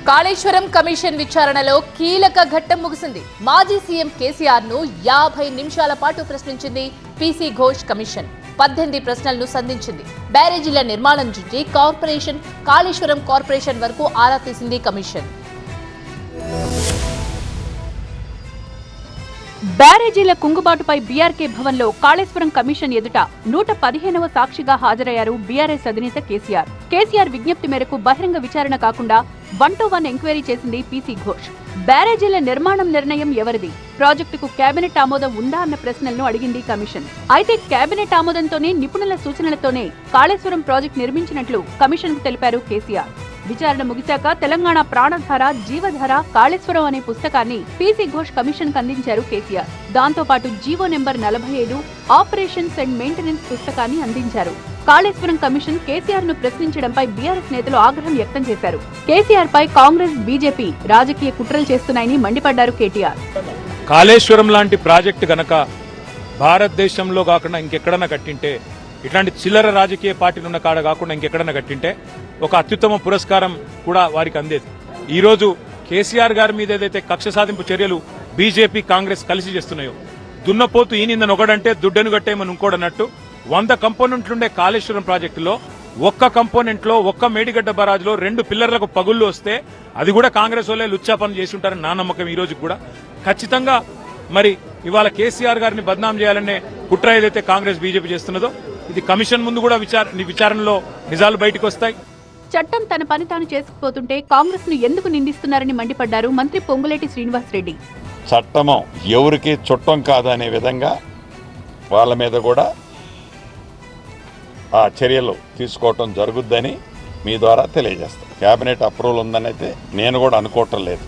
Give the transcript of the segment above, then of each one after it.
Kaleshwaram commission విచారణలో కీలక ఘట్టం ముగిసింది. మాజీ సీఎం కేసీఆర్ ను 50 నిమిషాల పాటు ప్రశ్నించింది పీసీ ఘోష్ కమిషన్. 18 ప్రశ్నలను సంధించింది. బ్యారేజీల నిర్మాణం నుంచి కాళేశ్వరం కార్పొరేషన్ వరకు ఆరా తీసింది కమిషన్. బ్యారేజీల కుంగుబాటుపై బీఆర్కే భవన్లో కాళేశ్వరం కమిషన్ ఎదుట 115వ సాక్షిగా హాజరయ్యారు బీఆర్ఎస్ అధినేత కేసీఆర్. కేసీఆర్ విజ్ఞప్తి మేరకు బహిరంగ విచారణ కాకుండా 1-to-1 ఎంక్వైరీ చేసింది పీసీ ఘోష్. బ్యారేజీల నిర్మాణం నిర్ణయం ఎవరిది, ప్రాజెక్టుకు కేబినెట్ ఆమోదం ఉందా అన్న ప్రశ్నలను అడిగింది కమిషన్. అయితే కేబినెట్ ఆమోదంతోనే, నిపుణుల సూచనలతోనే కాళేశ్వరం ప్రాజెక్టు నిర్మించినట్లు కమిషన్కు తెలిపారు కేసీఆర్. విచారణ ముగిశాక తెలంగాణ ప్రాణధార, జీవధార, కాళేశ్వరం అనే పుస్తకాన్ని పీసీ ఘోష్ కమిషన్ అందించారు కేసీఆర్. దాంతో పాటు GO number 45 operations and maintenance పుస్తకాన్ని అందించారు. కాళేశ్వరం కమిషన్ కేసీఆర్ ను ప్రశ్నించడంపై బీఆర్ఎస్ నేతలు ఆగ్రహం వ్యక్తం చేశారు. కేసీఆర్ పై కాంగ్రెస్, బీజేపీ రాజకీయ కుట్రలు చేస్తున్నాయని మండిపడ్డారు కేటీఆర్. కాళేశ్వరం లాంటి ప్రాజెక్టు గనక భారతదేశంలో కాకుండా ఇంకెక్కడన్నా కట్టింటే, ఇట్లాంటి చిల్లర రాజకీయ పార్టీలు ఉన్న కాడ కాకుండా ఇంకెక్కడన్నా కట్టింటే ఒక అత్యుత్తమ పురస్కారం కూడా వారికి అందేది. ఈరోజు కేసీఆర్ గారి మీద ఏదైతే కక్ష సాధింపు చర్యలు బీజేపీ, కాంగ్రెస్ కలిసి చేస్తున్నాయో, దున్నపోతు ఈనిందని ఒకడంటే దుడ్డను కట్టేయమని ఇంకోడన్నట్టు 100 కంపోనెంట్లుండే కాళేశ్వరం ప్రాజెక్టులో ఒక్క కంపోనెంట్ లో, ఒక్క మేడిగడ్డ బరాజ్లో 2 పిల్లర్లకు పగుళ్లు వస్తే అది కూడా కాంగ్రెస్ వాళ్ళే లుచ్చా పని చేసి ఉంటారని నా నమ్మకం. ఈ రోజు కూడా ఖచ్చితంగా మరి ఇవాళ కేసీఆర్ గారిని బద్నాం చేయాలనే కుట్ర ఏదైతే కాంగ్రెస్, బీజేపీ చేస్తున్నదో ఇది కమిషన్ ముందు కూడా విచారణలో నిజాలు బయటకు వస్తాయి. చట్టం తన పని తాను చేసుకుపోతుంటే కాంగ్రెస్ ను ఎందుకు నిందిస్తున్నారని మండిపడ్డారు మంత్రి పొంగులేటి శ్రీనివాసరెడ్డి. చట్టం ఎవరికి చుట్టం కాదనే విధంగా వాళ్ళ మీద కూడా ఆ చర్యలు తీసుకోవటం జరుగుద్దని మీ ద్వారా తెలియజేస్తాం. కేబినెట్ అప్రూవల్ ఉందని అయితే నేను కూడా అనుకోవటం లేదు.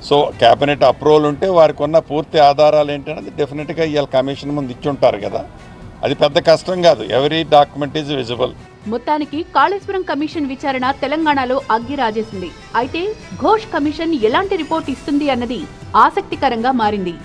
సో కేబినెట్ అప్రూవల్ ఉంటే వారికి ఉన్న పూర్తి ఆధారాలు ఏంటనేది డెఫినెట్గా ఇవాళ కమిషన్ ముందు ఇచ్చి ఉంటారు కదా. అది పెద్ద కష్టం కాదు. Every document is visible. మొత్తానికి కాళేశ్వరం కమిషన్ విచారణ తెలంగాణలో అగ్గి రాజేసింది. అయితే ఘోష్ కమిషన్ ఎలాంటి రిపోర్ట్ ఇస్తుంది అన్నది ఆసక్తికరంగా మారింది.